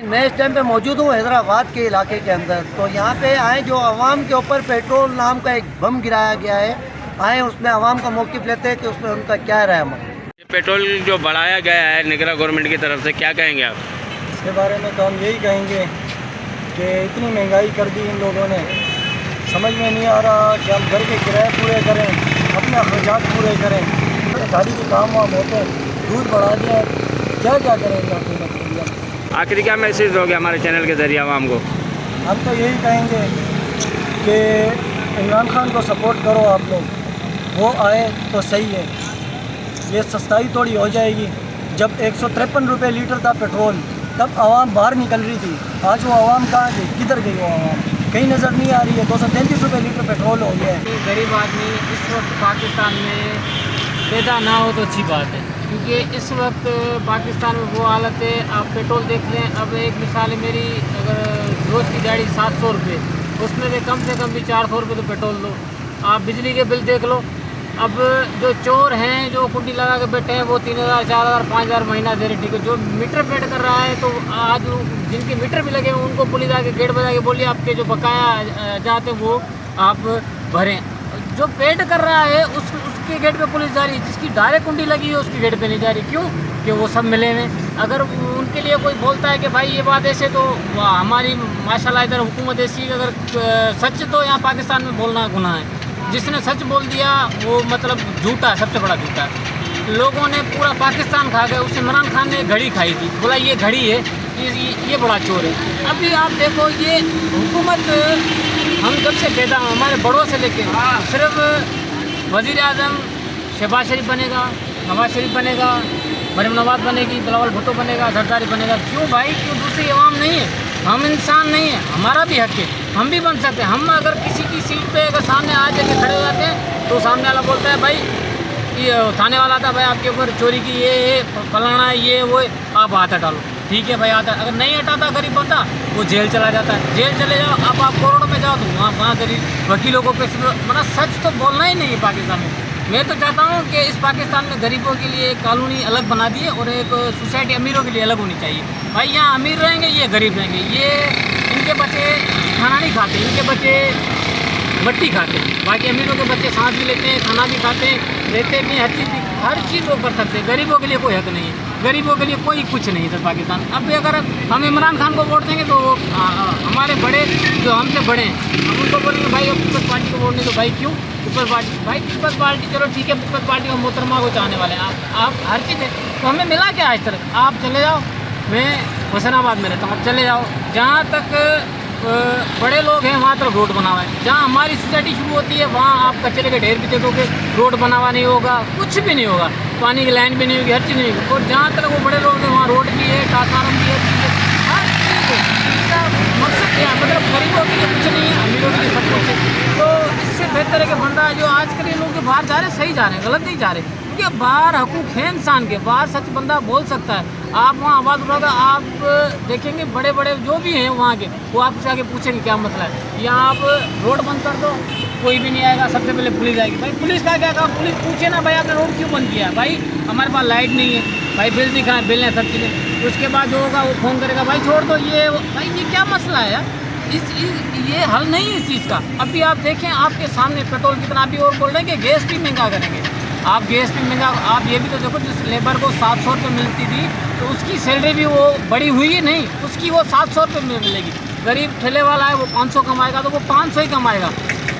मैं इस टाइम पे मौजूद हूँ हैदराबाद के इलाके के अंदर। तो यहाँ पे आए जो आवाम के ऊपर पेट्रोल नाम का एक बम गिराया गया है, आए उसमें आवाम का मौक़िफ़ लेते हैं कि उसमें उनका क्या राय अमल। पेट्रोल जो बढ़ाया गया है निगरान गवर्नमेंट की तरफ से, क्या कहेंगे आप इसके बारे में? तो हम यही कहेंगे कि इतनी महंगाई कर दी इन लोगों ने, समझ में नहीं आ रहा कि हम घर के किराए पूरे करें, अपने अखराजात पूरे करें, गाड़ी के काम वाम होते हैं, दूध बढ़ा दिया, क्या क्या करेंगे? आखिर क्या मैसेज दोगे हमारे चैनल के जरिए आवाम को? हम तो यही कहेंगे कि इमरान खान को सपोर्ट करो आप लोग, वो आए तो सही है। ये सस्ताई थोड़ी हो जाएगी। जब 153 रुपये लीटर था पेट्रोल, तब आवाम बाहर निकल रही थी। आज वो आवाम कहाँ गई? किधर गई वो आवाम? कहीं नज़र नहीं आ रही है। 233 रुपये लीटर पेट्रोल हो गया है। गरीब आदमी इस वक्त पाकिस्तान में पैदा ना हो तो अच्छी बात है, क्योंकि इस वक्त पाकिस्तान में वो हालत है। आप पेट्रोल देख लें, अब एक मिसाल है मेरी, अगर रोज़ की गाड़ी 700 रुपये, उसमें से कम भी 400 रुपये तो पेट्रोल दो। आप बिजली के बिल देख लो। अब जो चोर हैं, जो कुंडी लगा के बैठे हैं, वो 3000, 4000, 5000 महीना दे रहे, ठीक है। जो मीटर पेड कर रहा है, तो आज जिनके मीटर भी लगे उनको पुलिस आके गेट बजा के बोलिए आपके जो बकाया जाते वो आप भरें। जो पेड कर रहा है उसके गेट पे पुलिस जा रही है, जिसकी डायरेक्ट कुंडी लगी है उसके गेट पे नहीं जा रही। क्यों? कि वो सब मिले हुए। अगर उनके लिए कोई बोलता है कि भाई ये बात ऐसे, तो हमारी माशाल्लाह इधर हुकूमत ऐसी है, अगर सच तो यहाँ पाकिस्तान में बोलना गुनाह है। जिसने सच बोल दिया वो मतलब झूठा है, सबसे बड़ा झूठा है। लोगों ने पूरा पाकिस्तान खा गया। उससे इमरान खान ने घड़ी खाई थी, बोला ये घड़ी है, ये बड़ा चोर है। अभी आप देखो, ये हुकूमत हम जब से पैदा हमारे बड़ों से लेके सिर्फ वज़ीर आज़म शहबाज शरीफ बनेगा, नवाज शरीफ बनेगा, मरीम नवाज बनेगी, बिलावल भुट्टो बनेगा, जरदारी बनेगा। क्यों भाई? क्यों दूसरी आवाम नहीं है? हम इंसान नहीं है? हमारा भी हक है, हम भी बन सकते हैं। हम अगर किसी की सीट पे अगर सामने आ जाके खड़े हो जाते हैं तो सामने वाला बोलता है भाई, ये थाने वाला था भाई आपके ऊपर चोरी की, ये फलाना है, ये वो, आप हाथ हटा लो, ठीक है भाई आता। अगर नहीं हटाता गरीब बंदा, वो जेल चला जाता है। जेल चले जाओ, अब आप कोरोना में जाओ तो वहाँ गरीब वकीलों को पैसे, मतलब सच तो बोलना ही नहीं है पाकिस्तान में। मैं तो चाहता हूँ कि इस पाकिस्तान में गरीबों के लिए एक कॉलोनी अलग बना दिए और एक सोसाइटी अमीरों के लिए अलग होनी चाहिए। भाई यहाँ अमीर रहेंगे, ये गरीब रहेंगे। ये इनके बच्चे खाना नहीं खाते, इनके बच्चे मट्टी खाते हैं। बाकी अमीरों के बच्चे सांस भी लेते हैं, खाना भी खाते हैं, रहते भी, हर चीज़ वो कर सकते हैं। गरीबों के लिए कोई हक नहीं है, गरीबों के लिए कोई कुछ नहीं है पाकिस्तान। अब भी अगर हम इमरान खान को वोट देंगे तो हमारे बड़े जो हमसे बड़े हैं, हम उनको बोलेंगे भाई पीपल्स पार्टी को वोट नहीं। तो भाई क्यों पीपल्स पार्टी? भाई पीपल्स पार्टी चलो ठीक है, पीपल्स पार्टी और मोहतरमा को चाहने वाले हैं आप हर चीज़ है। तो हमें मिला क्या आज तक? आप चले जाओ, मैं हुसैनाबाद में रहता हूँ, आप चले जाओ, जहाँ तक बड़े लोग हैं वहाँ तक रोड बना हुआ है। जहाँ हमारी सोसाइटी शुरू होती है वहाँ आप कचरे के ढेर भी देखोगे, रोड बना हुआ नहीं होगा, कुछ भी नहीं होगा, पानी की लाइन भी नहीं होगी, हर चीज़ नहीं होगी। और जहाँ तक वो बड़े लोग हैं वहाँ रोड भी है, ट्रांसफार्मर भी है, हर चीज़ है। इसका मकसद क्या है? मतलब गरीबों के लिए कुछ नहीं है, अमीरों के लिए सब कुछ है। तो इससे बेहतर है कि बंदा जो आजकल ये लोग बाहर जा रहे हैं सही जा रहे हैं, गलत नहीं जा रहे, क्योंकि बाहर हकूक़ है इंसान के, बाहर सच बंदा बोल सकता है। आप वहाँ आवाज़ उठाओगे, आप देखेंगे बड़े बड़े जो भी हैं वहाँ के, वो आपसे आके पूछेंगे क्या मसला है। यहाँ आप रोड बंद कर दो, कोई भी नहीं आएगा, सबसे पहले पुलिस आएगी। भाई पुलिस का क्या काम? पुलिस पूछे ना भाई आपने रोड क्यों बंद किया? भाई हमारे पास लाइट नहीं है, भाई बिल दिखाएं, बिल है, सब चीज़ें। उसके बाद जो होगा वो फ़ोन करेगा, भाई छोड़ दो ये भाई ये क्या मसला है यार? ये हल नहीं है इस चीज़ का। अभी आप देखें आपके सामने पेट्रोल कितना, अभी और बोल रहे हैं कि गैस भी महंगा करेंगे। आप गैस भी महंगा, आप ये भी तो देखो, जिस लेबर को 700 रुपये मिलती थी तो उसकी सैलरी भी वो बड़ी हुई है नहीं, उसकी वो 700 रुपये में मिलेगी। गरीब ठेले वाला है वो 500 कमाएगा तो वो 500 ही कमाएगा।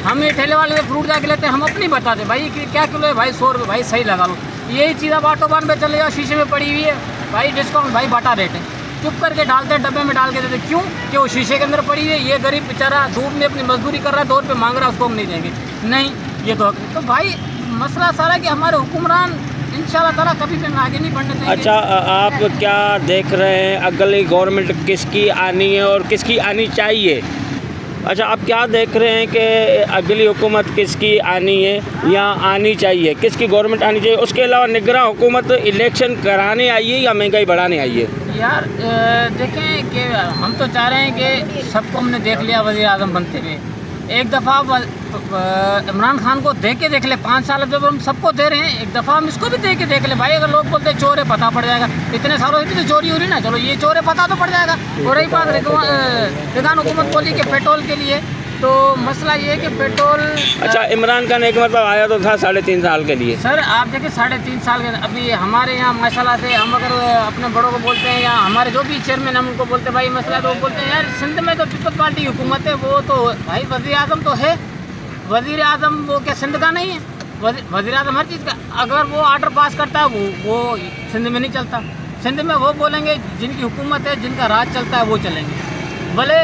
हम ये ठेले वाले से फ्रूट जाके लेते हैं, हम अपनी बताते भाई कि क्या किलो है, भाई 100 रुपये, भाई सही लगा लो। यही चीज़ आप ऑटोबान पे चले जाओ, शीशे में पड़ी हुई है, भाई डिस्काउंट, भाई बाटा रेट है, चुप करके डालते हैं, डब्बे में डाल के देते। क्यों? कि वो शीशे के अंदर पड़ी हुई है। ये गरीब बेचारा धूप में अपनी मजदूरी कर रहा है, 2 रुपये मांग रहा है, उसको हम नहीं देंगे। नहीं, ये तो भाई मसला सारा कि हमारे हुक्मरान इंशाल्लाह ताला कभी भी आगे नहीं बढ़ने देंगे। अच्छा, आप क्या देख रहे हैं अगली गवर्नमेंट किसकी आनी है और किसकी आनी चाहिए? अच्छा, आप क्या देख रहे हैं कि अगली हुकूमत किसकी आनी है या आनी चाहिए, किसकी गवर्नमेंट आनी चाहिए? उसके अलावा निगरान हुकूमत इलेक्शन कराने आई है या महंगाई बढ़ाने आई है? यार देखें कि हम तो चाह रहे हैं कि सबको हमने देख लिया वज़ीर आज़म बनते हुए। एक दफ़ा इमरान खान को दे के देख ले, 5 साल जब हम सबको दे रहे हैं, एक दफ़ा हम इसको भी दे के देख ले भाई। अगर लोग बोलते हैं चोर है, पता पड़ जाएगा। इतने सालों से भी तो चोरी हो रही ना, चलो ये चोर है पता तो पड़ जाएगा। और रही बात रिजवान हुकूमत बोली कि पेट्रोल के लिए, तो मसला ये है कि पेट्रोल अच्छा, इमरान खान एक मतलब आया तो था 3.5 साल के लिए। सर आप देखिए 3.5 साल के, अभी हमारे यहाँ माशाल्लाह से हम अगर अपने बड़ों को बोलते हैं या हमारे जो भी चेयरमैन हम उनको बोलते हैं भाई मसला, तो वो बोलते हैं यार सिंध में तो पीपल्स पार्टी की हुकूमत है, वो तो भाई वज़ीर आज़म तो है। वज़ीर आज़म वो क्या सिंध का नहीं है? वज़ीर आज़म हर चीज़ का, अगर वो आर्डर पास करता है वो सिंध में नहीं चलता। सिंध में वो बोलेंगे जिनकी हुकूमत है, जिनका राज चलता है वो चलेंगे। भले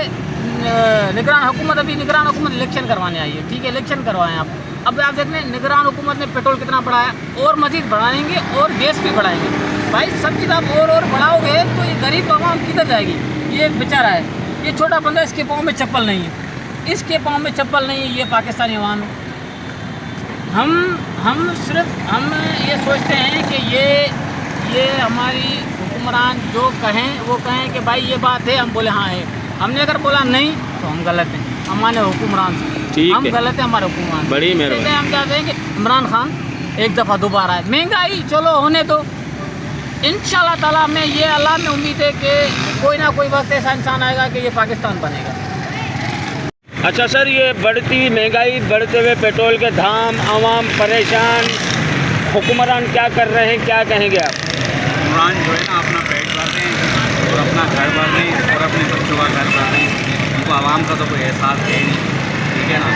निगरान हुकूमत, अभी निगरान हुकूमत इलेक्शन करवाने आई है, ठीक है इलेक्शन करवाएं आप। अब आप देख लें निगरान हुकूमत ने पेट्रोल कितना बढ़ाया, और मज़ीद बढ़ाएंगे और गैस भी बढ़ाएंगे। भाई सब चीज़ आप और बढ़ाओगे तो ये गरीब आवाम किधर जाएगी? ये बेचारा है, ये छोटा बंदा, इसके पाँव में चप्पल नहीं है, इसके पाँव में चप्पल नहीं है, ये पाकिस्तानी अवाम है। हम सिर्फ हम ये सोचते हैं कि ये हमारी हुक्मरान जो कहें वो कहें कि भाई ये बात है, हम बोले हाँ है। हमने अगर बोला नहीं तो हम गलत हैं, हमारे हुक्मरान से हम गलत हैं, हमारे हुक्मरान। बड़ी मेहरबानी। हम चाहते हैं कि इमरान खान एक दफ़ा दोबारा है। महंगाई चलो होने दो, इंशाल्लाह ताला में ये अल्लाह में उम्मीद है कि कोई ना कोई वक्त ऐसा इंसान आएगा कि ये पाकिस्तान बनेगा। अच्छा सर, ये बढ़ती महंगाई, बढ़ते हुए पेट्रोल के दाम, आवाम परेशान, हुक्मरान क्या कर रहे हैं, क्या कहेंगे आप? हुक्मरान जो है ना अपना पेट भर रहे हैं और अपना घर भर रहे हैं और अपने बच्चों का घर भर रहे हैं। उनको आवाम का तो कोई एहसास है नहीं, ठीक है ना।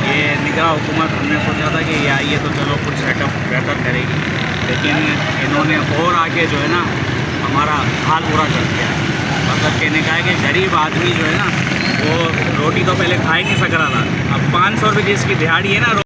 ये निगरान हुकूमत हमने सोचा था कि ये आइए तो चलो कुछ सेटअप बेहतर करेगी, लेकिन इन्होंने और आके जो है ना हमारा हाल बुरा कर दिया। मतलब कहने का है कि गरीब आदमी जो है ना वो रोटी तो पहले खा ही नहीं सक रहा था, अब 500 रुपये जिसकी दिहाड़ी है ना